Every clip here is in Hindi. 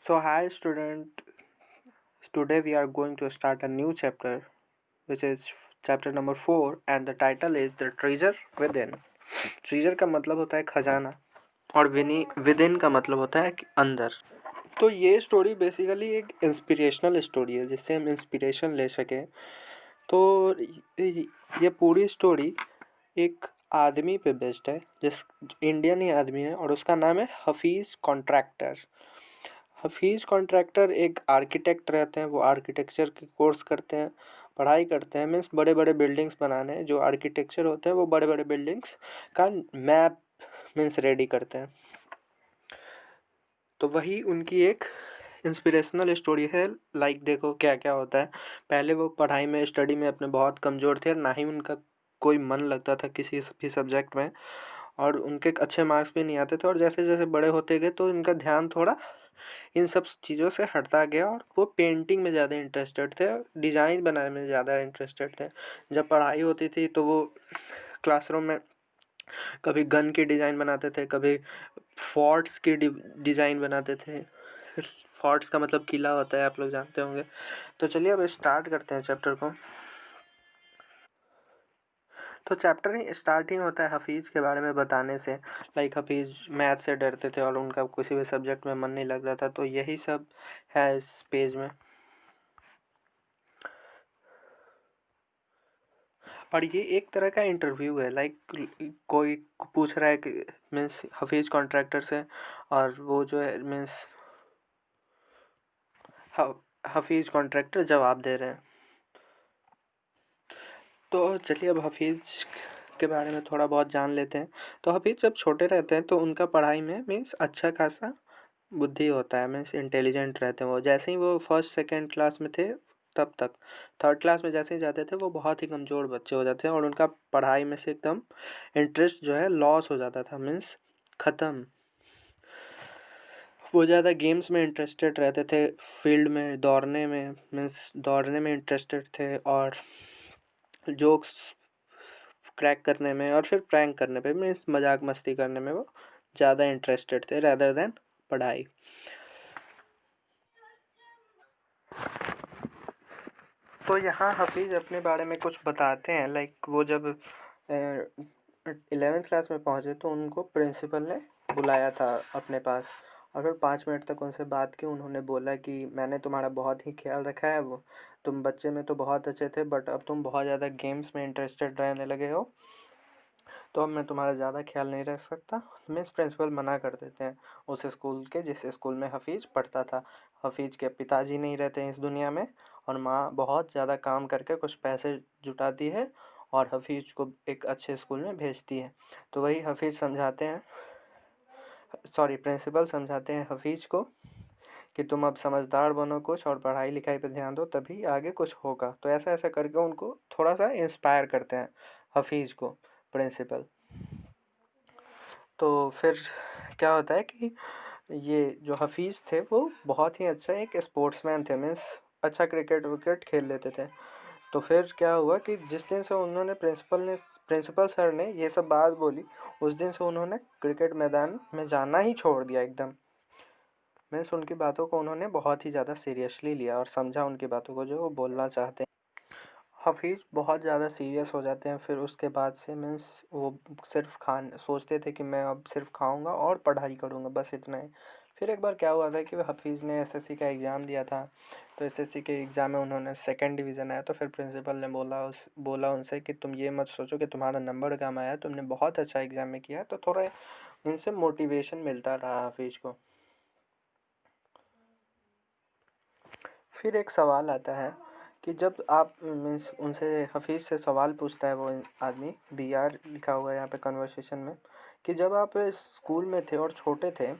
So hi student, today we are going to start a new chapter which is chapter number 4 and the title is the treasure within. treasure का मतलब होता है खजाना और within का मतलब होता है कि अंदर। तो ये स्टोरी बेसिकली एक इंस्पिरेशनल स्टोरी है जिससे हम इंस्पिरेशन ले सकें। तो ये पूरी स्टोरी एक आदमी पे बेस्ड है जिस इंडियन ही आदमी है और उसका नाम है हफीज़ कॉन्ट्रैक्टर। हफीज़ कॉन्ट्रैक्टर एक आर्किटेक्ट रहते हैं, वो आर्किटेक्चर के कोर्स करते हैं, पढ़ाई करते हैं। मीन्स बड़े बड़े बिल्डिंग्स बनाने, जो आर्किटेक्चर होते हैं वो बड़े बड़े बिल्डिंग्स का मैप मीन्स रेडी करते हैं। तो वही उनकी एक इंस्पिरेशनल स्टोरी है। लाइक देखो क्या क्या होता है। पहले वो पढ़ाई में स्टडी में अपने बहुत कमज़ोर थे और ना ही उनका कोई मन लगता था किसी भी सब्जेक्ट में और उनके अच्छे मार्क्स भी नहीं आते थे। और जैसे जैसे बड़े होते गए तो इनका ध्यान थोड़ा इन सब चीज़ों से हटता गया और वो पेंटिंग में ज़्यादा इंटरेस्टेड थे, डिज़ाइन बनाने में ज़्यादा इंटरेस्टेड थे। जब पढ़ाई होती थी तो वो क्लासरूम में कभी गन की डिज़ाइन बनाते थे, कभी फोर्ट्स की डिज़ाइन बनाते थे। फोर्ट्स का मतलब किला होता है, आप लोग जानते होंगे। तो चलिए अब स्टार्ट करते हैं चैप्टर को। तो चैप्टर ही स्टार्ट ही होता है हफीज़ के बारे में बताने से। लाइक हफीज़ मैथ से डरते थे और उनका किसी भी सब्जेक्ट में मन नहीं लगता था। तो यही सब है इस पेज में। और ये एक तरह का इंटरव्यू है। लाइक कोई पूछ रहा है कि मीन्स हफीज़ कॉन्ट्रैक्टर से और वो जो है मीन्स हफीज़ कॉन्ट्रैक्टर जवाब दे रहे हैं। तो चलिए अब हफीज़ के बारे में थोड़ा बहुत जान लेते हैं। तो हफीज़ जब छोटे रहते हैं तो उनका पढ़ाई में मीन्स अच्छा खासा बुद्धि होता है, मीन्स इंटेलिजेंट रहते हैं वो। जैसे ही वो फर्स्ट सेकंड क्लास में थे तब तक, थर्ड क्लास में जैसे ही जाते थे वो बहुत ही कमज़ोर बच्चे हो जाते हैं और उनका पढ़ाई में से एकदम इंटरेस्ट जो है लॉस हो जाता था, मीन्स ख़त्म। वो ज़्यादा गेम्स में इंटरेस्टेड रहते थे, फील्ड में दौड़ने में मीन्स दौड़ने में इंटरेस्टेड थे और जोक्स क्रैक करने में और फिर प्रैंक करने पे मीन्स मजाक मस्ती करने में वो ज़्यादा इंटरेस्टेड थे रैदर देन पढ़ाई। तो यहाँ हफीज़ अपने बारे में कुछ बताते हैं। लाइक वो जब 11th क्लास में पहुँचे तो उनको प्रिंसिपल ने बुलाया था अपने पास और फिर 5 मिनट तक उनसे बात की। उन्होंने बोला कि मैंने तुम्हारा बहुत ही ख्याल रखा है, वो तुम बच्चे में तो बहुत अच्छे थे बट अब तुम बहुत ज़्यादा गेम्स में इंटरेस्टेड रहने लगे हो, तो अब मैं तुम्हारा ज़्यादा ख्याल नहीं रख सकता। मीन्स प्रिंसिपल मना कर देते हैं उस स्कूल के जिस स्कूल में हफीज़ पढ़ता था। हफीज़ के पिताजी नहीं रहते हैं इस दुनिया में और माँ बहुत ज़्यादा काम करके कुछ पैसे जुटाती है और हफीज़ को एक अच्छे स्कूल में भेजती है। तो वही हफीज़ समझाते हैं, सॉरी प्रिंसिपल समझाते हैं हफीज़ को कि तुम अब समझदार बनो कुछ और पढ़ाई लिखाई पे ध्यान दो तभी आगे कुछ होगा। तो ऐसा ऐसा करके उनको थोड़ा सा इंस्पायर करते हैं हफीज़ को प्रिंसिपल। तो फिर क्या होता है कि ये जो हफीज़ थे वो बहुत ही अच्छा एक स्पोर्ट्समैन थे, मीन्स अच्छा क्रिकेट विकेट खेल लेते थे। तो फिर क्या हुआ कि जिस दिन से उन्होंने प्रिंसिपल सर ने ये सब बात बोली उस दिन से उन्होंने क्रिकेट मैदान में जाना ही छोड़ दिया एकदम। मीन्स उनकी बातों को उन्होंने बहुत ही ज़्यादा सीरियसली लिया और समझा उनकी बातों को जो वो बोलना चाहते हैं। हफीज़ बहुत ज़्यादा सीरियस हो जाते हैं फिर उसके बाद से। मीन्स वो सिर्फ सोचते थे कि मैं अब सिर्फ खाऊंगा और पढ़ाई करूंगा, बस इतना ही। फिर एक बार क्या हुआ था कि हफीज़ ने एसएससी का एग्ज़ाम दिया था। तो एसएससी के एग्ज़ाम में उन्होंने सेकंड डिवीज़न आया। तो फिर प्रिंसिपल ने बोला उनसे कि तुम ये मत सोचो कि तुम्हारा नंबर कम आया, तुमने बहुत अच्छा एग्ज़ाम में किया। तो थोड़ा इनसे मोटिवेशन मिलता रहा हफीज़ को। फिर एक सवाल आता है कि जब आप मीन्स उनसे हफ़ीज़ से सवाल पूछता है वो आदमी, BR लिखा हुआ है यहाँ पे कन्वर्सेशन में, कि जब आप स्कूल में थे और छोटे थे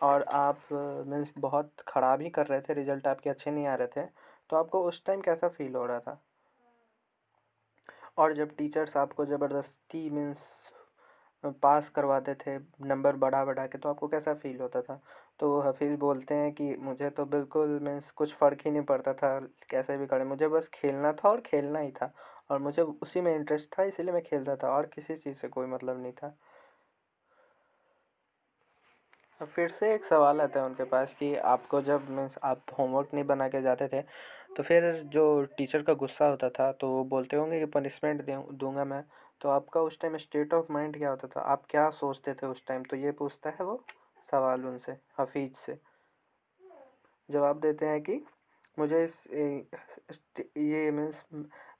और आप मीन्स बहुत ख़राब ही कर रहे थे, रिज़ल्ट आपके अच्छे नहीं आ रहे थे, तो आपको उस टाइम कैसा फ़ील हो रहा था? और जब टीचर्स आपको ज़बरदस्ती मीन्स पास करवाते थे नंबर बढ़ा-बढ़ा के, तो आपको कैसा फ़ील होता था? तो वो हफ़ीज़ बोलते हैं कि मुझे तो बिल्कुल मीन्स कुछ फ़र्क ही नहीं पड़ता था, कैसे भी करें, मुझे बस खेलना था और खेलना ही था और मुझे उसी में इंटरेस्ट था, इसीलिए मैं खेलता था और किसी चीज़ से कोई मतलब नहीं था। अब फिर से एक सवाल आता है उनके पास कि आपको जब मीन्स आप होमवर्क नहीं बना के जाते थे, तो फिर जो टीचर का गुस्सा होता था तो वो बोलते होंगे कि पनिशमेंट दूँगा मैं, तो आपका उस टाइम स्टेट ऑफ माइंड क्या होता था? आप क्या सोचते थे उस टाइम? तो ये पूछता है वो सवाल उनसे, हफीज से। जवाब देते हैं कि मुझे ये मीन्स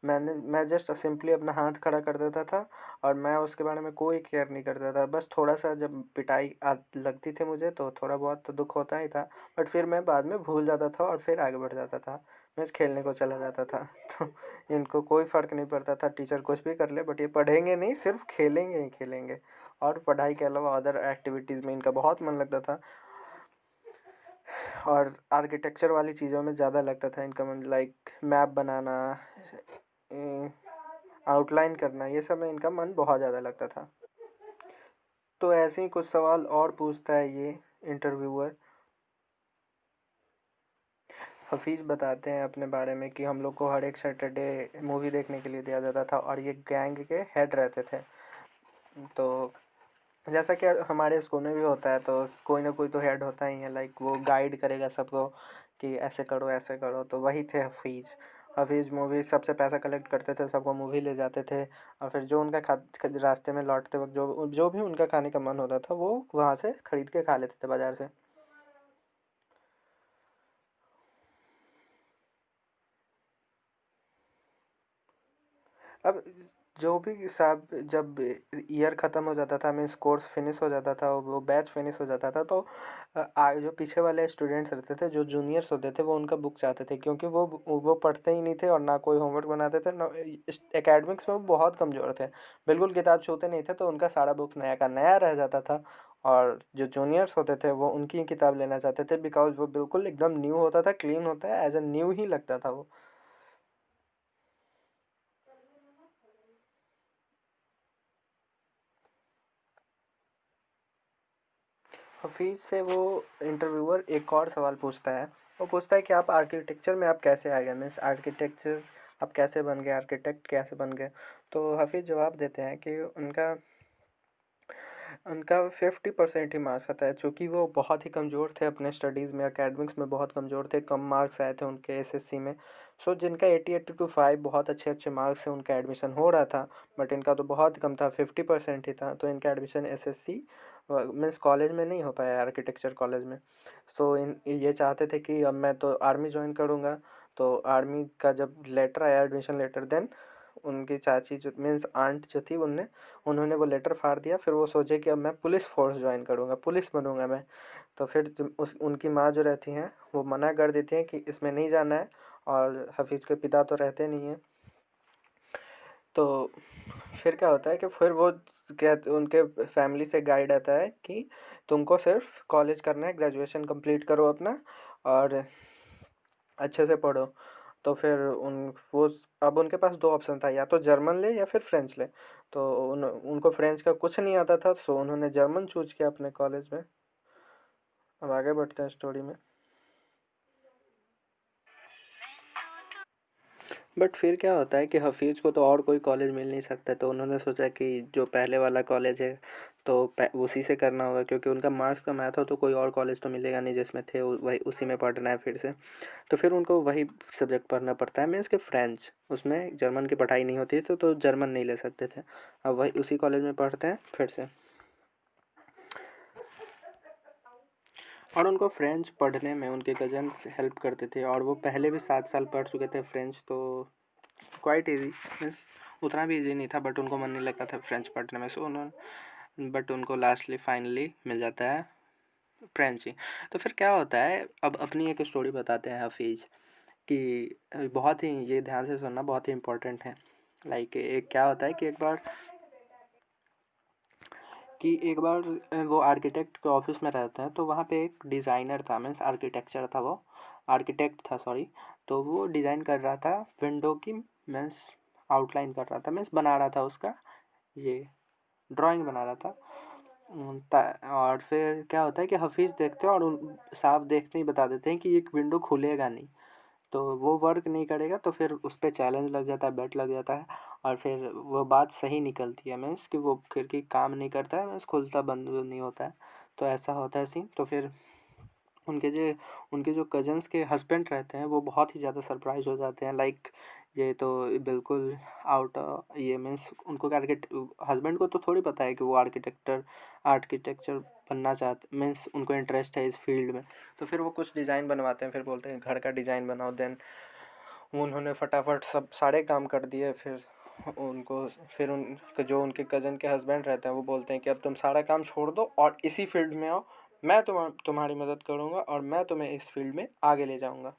मैं जस्ट सिंपली अपना हाथ खड़ा कर देता था और मैं उसके बारे में कोई केयर नहीं करता था। बस थोड़ा-सा जब पिटाई लगती थी मुझे तो थोड़ा बहुत तो दुःख होता ही था, बट फिर मैं बाद में भूल जाता था और फिर आगे बढ़ जाता था। मैं खेलने को चला जाता था। तो इनको कोई फ़र्क नहीं पड़ता था टीचर कुछ भी कर ले, बट ये पढ़ेंगे नहीं, सिर्फ़ खेलेंगे ही खेलेंगे और पढ़ाई के अलावा अदर एक्टिविटीज़ में इनका बहुत मन लगता था। और आर्किटेक्चर वाली चीज़ों में ज़्यादा लगता था इनका मन, लाइक मैप बनाना, आउटलाइन करना, ये सब में इनका मन बहुत ज़्यादा लगता था। तो ऐसे ही कुछ सवाल और पूछता है ये इंटरव्यूअर। हफीज़ बताते हैं अपने बारे में कि हम लोग को हर एक सैटरडे मूवी देखने के लिए दिया जाता था और ये गैंग के हेड रहते थे। तो जैसा कि हमारे स्कूल में भी होता है, तो कोई ना कोई तो हेड होता ही है, लाइक वो गाइड करेगा सबको कि ऐसे करो ऐसे करो, तो वही थे हफीज़। हफीज़ मूवी सबसे पैसा कलेक्ट करते थे, सबको मूवी ले जाते थे और फिर जो उनका रास्ते में लौटते वक्त जो जो भी उनका खाने का मन होता था वो वहाँ से ख़रीद के खा लेते थे बाज़ार से। अब जो भी साहब जब ईयर ख़त्म हो जाता था, मीन्स कोर्स फिनिश हो जाता था, वो बैच फिनिश हो जाता था, तो जो पीछे वाले स्टूडेंट्स रहते थे, जो जूनियर्स होते थे, वो उनका बुक चाहते थे, क्योंकि वो पढ़ते ही नहीं थे और ना कोई होमवर्क बनाते थे, ना एकेडमिक्स में वो बहुत कमज़ोर थे, बिल्कुल किताब छूते नहीं थे, तो उनका सारा बुक्स नया का नया रह जाता था। और जो जूनियर्स होते थे वो उनकी ही किताब लेना चाहते थे, बिकॉज वो बिल्कुल एकदम न्यू होता था, क्लीन होता है, एज अ न्यू ही लगता था वो। हफीज़ से वो इंटरव्यूअर एक और सवाल पूछता है। वो पूछता है कि आप आर्किटेक्चर में आप कैसे आ गए, मीन्स आर्किटेक्चर आप कैसे बन गए, आर्किटेक्ट कैसे बन गए? तो हफीज़ जवाब देते हैं कि उनका उनका 50% ही मार्क्स आता है, चूँकि वो बहुत ही कमज़ोर थे अपने स्टडीज़ में, एकेडमिक्स में बहुत कमज़ोर थे, कम मार्क्स आए थे उनके एसएससी में। सो जिनका 80-85 बहुत अच्छे-अच्छे मार्क्स से उनका एडमिशन हो रहा था, बट इनका तो बहुत कम था, 50% ही था, तो इनका एडमिशन एसएससी मीन्स कॉलेज में नहीं हो पाया, आर्किटेक्चर कॉलेज में। सो इन ये चाहते थे कि अब मैं तो आर्मी जॉइन करूँगा, तो आर्मी का जब लेटर आया, एडमिशन लेटर, देन उनकी चाची जो मीन्स आंट जो थी उन्होंने वो लेटर फाड़ दिया। फिर वो सोचे कि अब मैं पुलिस फ़ोर्स जॉइन करूँगा, पुलिस बनूँगा मैं। तो फिर उस उनकी माँ जो रहती हैं वो मना कर देती हैं कि इसमें नहीं जाना है, और हफीज़ के पिता तो रहते नहीं हैं। तो फिर क्या होता है कि फिर वो कहते उनके फैमिली से गाइड आता है कि तुमको सिर्फ कॉलेज करना है, ग्रेजुएशन कंप्लीट करो अपना और अच्छे से पढ़ो। तो फिर अब उनके पास 2 ऑप्शन था, या तो जर्मन ले या फिर फ्रेंच ले। तो उनको फ्रेंच का कुछ नहीं आता था, सो उन्होंने जर्मन चूज़ किया अपने कॉलेज में। अब आगे बढ़ते हैं स्टोरी में। बट फिर क्या होता है कि हफीज़ को तो और कोई कॉलेज मिल नहीं सकता, तो उन्होंने सोचा कि जो पहले वाला कॉलेज है तो उसी से करना होगा, क्योंकि उनका मार्क्स कम आया था, तो कोई और कॉलेज तो मिलेगा नहीं जिसमें थे, वही उसी में पढ़ना है फिर से। तो फिर उनको वही सब्जेक्ट पढ़ना पड़ता है, मीन्स कि फ्रेंच, उसमें जर्मन की पढ़ाई नहीं होती थी, तो जर्मन नहीं ले सकते थे। अब वही उसी कॉलेज में पढ़ते हैं फिर से। और उनको फ्रेंच पढ़ने में उनके कज़न्स हेल्प करते थे, और वो पहले भी 7 साल पढ़ चुके थे फ्रेंच, तो क्वाइट ईज़ी, मीन्स उतना भी ईज़ी नहीं था, बट उनको मन नहीं लगता था फ्रेंच पढ़ने में, सो उन्होंने बट उनको लास्टली फाइनली मिल जाता है फ्रेंच ही। तो फिर क्या होता है, अब अपनी एक स्टोरी बताते हैं हफीज़ कि बहुत ही ये ध्यान से सुनना, बहुत ही इम्पोर्टेंट है। लाइक एक क्या होता है कि एक बार वो आर्किटेक्ट के ऑफिस में रहते हैं, तो वहाँ पे एक डिज़ाइनर था, मीन्स आर्किटेक्चर था, वो आर्किटेक्ट था सॉरी। तो वो डिज़ाइन कर रहा था विंडो की, मीन्स आउटलाइन कर रहा था, मीन्स बना रहा था उसका ये ड्राइंग बना रहा था। और फिर क्या होता है कि हफीज़ देखते हैं और उन साफ देखते ही बता देते हैं कि ये विंडो खुलेगा नहीं, तो वो वर्क नहीं करेगा, तो फिर उस पे चैलेंज लग जाता है, बेट लग जाता है। और फिर वो बात सही निकलती है, मीन्स कि वो खिड़की काम नहीं करता है, मीन्स खुलता बंद नहीं होता है। तो ऐसा होता है सीन। तो फिर उनके जो उनके जो कज़न्स के हस्बैंड रहते हैं वो बहुत ही ज़्यादा सरप्राइज़ हो जाते हैं। लाइक ये तो बिल्कुल आउट ये मीन्स उनको हस्बैंड को तो थोड़ी पता है कि वो आर्किटेक्चर बनना चाहते, मीन्स उनको इंटरेस्ट है इस फील्ड में। तो फिर वो कुछ डिज़ाइन बनवाते हैं, फिर बोलते हैं घर का डिज़ाइन बनाओ। देन उन्होंने फटाफट सब सारे काम कर दिए। फिर उनको फिर उनके कज़न के हस्बैंड रहते हैं वो बोलते हैं कि अब तुम सारा काम छोड़ दो और इसी फील्ड में आओ, मैं तुम्हारी मदद करूँगा और मैं तुम्हें इस फील्ड में आगे ले जाऊँगा।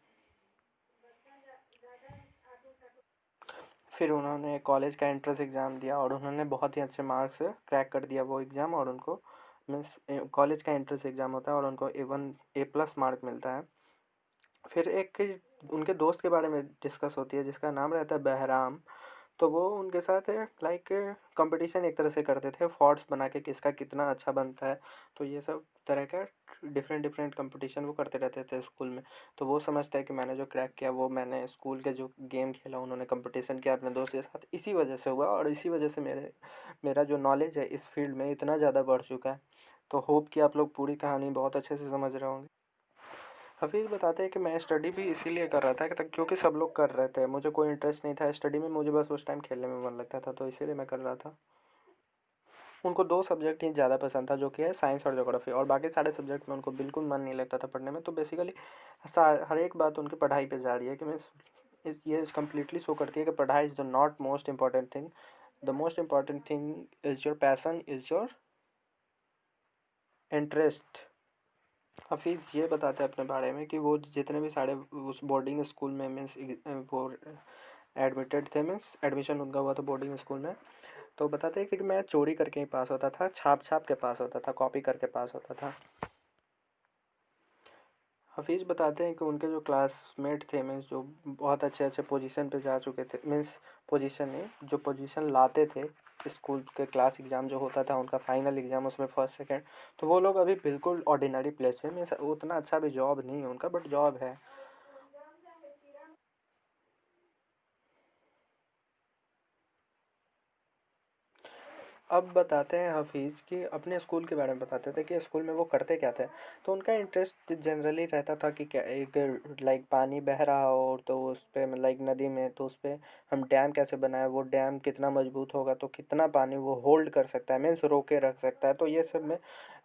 फिर उन्होंने कॉलेज का एंट्रेंस एग्ज़ाम दिया और उन्होंने बहुत ही अच्छे मार्क्स से क्रैक कर दिया वो एग्ज़ाम, और उनको मीन्स कॉलेज का एंट्रेंस एग्ज़ाम होता है और उनको A+ मार्क मिलता है। फिर एक उनके दोस्त के बारे में डिस्कस होती है जिसका नाम रहता है बहराम। तो वो उनके साथ लाइक कंपटीशन एक तरह से करते थे, फॉर्ट्स बना के किसका कितना अच्छा बनता है। तो ये सब तरह का डिफरेंट डिफरेंट कंपटीशन वो करते रहते थे स्कूल में। तो वो समझता है कि मैंने जो क्रैक किया वो मैंने स्कूल के जो गेम खेला, उन्होंने कंपटीशन किया अपने दोस्त के साथ, इसी वजह से हुआ और इसी वजह से मेरा जो नॉलेज है इस फील्ड में इतना ज़्यादा बढ़ चुका है। तो होप कि आप लोग पूरी कहानी बहुत अच्छे से समझ रहे होंगे। हफीज़ बताते हैं कि मैं स्टडी भी इसीलिए कर रहा था कि क्योंकि सब लोग कर रहे थे, मुझे कोई इंटरेस्ट नहीं था स्टडी में, मुझे बस उस टाइम खेलने में मन लगता था, तो इसीलिए मैं कर रहा था। उनको दो सब्जेक्ट ही ज़्यादा पसंद था, जो कि है साइंस और ज्योग्राफी, और बाकी सारे सब्जेक्ट में उनको बिल्कुल मन नहीं लगता था पढ़ने में। तो बेसिकली हर एक बात उनकी पढ़ाई पे जा रही है कि मैं ये कम्प्लीटली शो करती है कि पढ़ाई is the not most important thing, the most important thing is your passion, is your interest. Hafeez ये बताते हैं अपने बारे में कि वो जितने भी सारे उस बोर्डिंग स्कूल में मीन्स वो एडमिटेड थे, मीन्स एडमिशन उनका हुआ था बोर्डिंग स्कूल में। तो बताते हैं कि मैं चोरी करके ही पास होता था, छाप छाप के पास होता था, कॉपी करके पास होता था। हफीज़ बताते हैं कि उनके जो क्लासमेट थे, मीन्स जो बहुत अच्छे अच्छे पोजीशन पे जा चुके थे, मीन्स पोजीशन नहीं, जो पोजीशन लाते थे स्कूल के क्लास एग्ज़ाम जो होता था उनका फाइनल एग्ज़ाम, उसमें फर्स्ट सेकंड, तो वो लोग अभी बिल्कुल ऑर्डिनरी प्लेस में, मीन्स उतना अच्छा भी जॉब नहीं है उनका, बट जॉब है। अब बताते हैं हफीज़ कि अपने स्कूल के बारे में बताते थे कि स्कूल में वो करते क्या थे। तो उनका इंटरेस्ट जनरली रहता था कि क्या एक लाइक पानी बह रहा हो तो उस पे लाइक नदी में, तो उस पे हम डैम कैसे बनाएं, वो डैम कितना मजबूत होगा, तो कितना पानी वो होल्ड कर सकता है, मीन्स रोके रख सकता है। तो ये सब में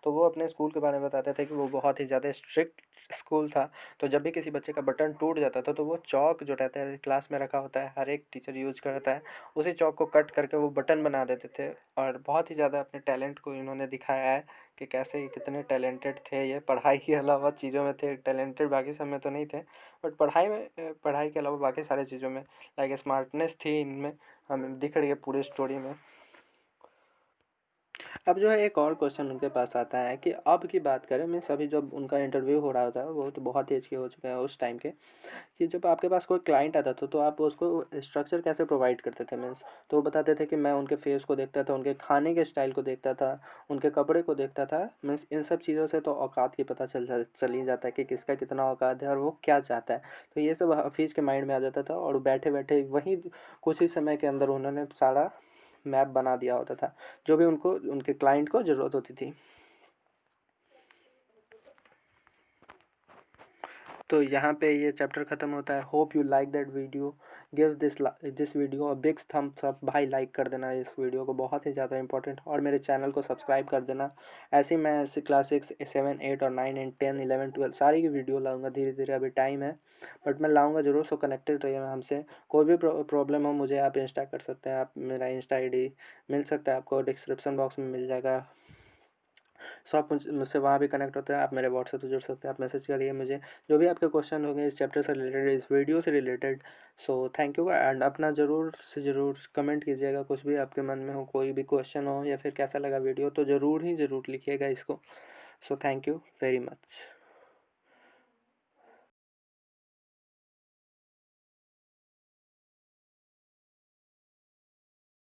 तो वो अपने स्कूल के बारे में बताते थे कि वो बहुत ही ज़्यादा स्ट्रिक्ट स्कूल था। तो जब भी किसी बच्चे का बटन टूट जाता था तो वो चौक जो रहता है क्लास में रखा होता है, हर एक टीचर यूज करता है, उसी चौक को कट करके वो बटन बना देते थे। और बहुत ही ज़्यादा अपने टैलेंट को इन्होंने दिखाया है कि कैसे ये कितने टैलेंटेड थे, ये पढ़ाई के अलावा चीज़ों में थे टैलेंटेड, बाकी सब में तो नहीं थे, बट पढ़ाई के अलावा बाकी सारी चीज़ों में लाइक स्मार्टनेस थी इनमें, हमें दिख रही है पूरी स्टोरी में। अब जो है एक और क्वेश्चन उनके पास आता है कि अब की बात करें, मीन्स अभी जब उनका इंटरव्यू हो रहा होता है वो तो बहुत एज के हो चुके हैं उस टाइम के, कि जब आपके पास कोई क्लाइंट आता था तो आप उसको स्ट्रक्चर कैसे प्रोवाइड करते थे, मीन्स तो वो बताते थे कि मैं उनके फेस को देखता था, उनके खाने के स्टाइल को देखता था, उनके कपड़े को देखता था, मीन्स इन सब चीज़ों से तो औकात की पता चल ही जाता है कि किसका कितना औकात है और वो क्या चाहता है। तो ये सब हफीज़ के माइंड में आ जाता था और बैठे बैठे वहीं कुछ ही समय के अंदर उन्होंने सारा मैप बना दिया होता था जो भी उनको उनके क्लाइंट को ज़रूरत होती थी। तो यहाँ पे ये चैप्टर ख़त्म होता है। Hope you like that video, give this video a big thumbs up, भाई लाइक कर देना इस वीडियो को, बहुत ही ज़्यादा इंपॉर्टेंट, और मेरे चैनल को सब्सक्राइब कर देना। ऐसे ही मैं ऐसे क्लास 6 7 8 और 9 एंड 10 11 12 सारी की वीडियो लाऊंगा धीरे धीरे, अभी टाइम है बट मैं लाऊंगा ज़रूर। सो कनेक्टेड रहिए हमसे, कोई भी प्रॉब्लम हो मुझे आप इंस्टा कर सकते हैं, आप मेरा इंस्टा ID मिल सकता है आपको, डिस्क्रिप्शन बॉक्स में मिल जाएगा। सो आप मुझसे वहाँ भी कनेक्ट होते हैं, आप मेरे व्हाट्सएप से जुड़ सकते हैं, आप मैसेज करिए मुझे जो भी आपके क्वेश्चन होंगे इस चैप्टर से रिलेटेड, इस वीडियो से related. So thank you and अपना ज़रूर से ज़रूर कमेंट कीजिएगा, कुछ भी आपके मन में हो, कोई भी क्वेश्चन हो या फिर कैसा लगा वीडियो तो ज़रूर ही ज़रूर लिखिएगा इसको। So thank you very much.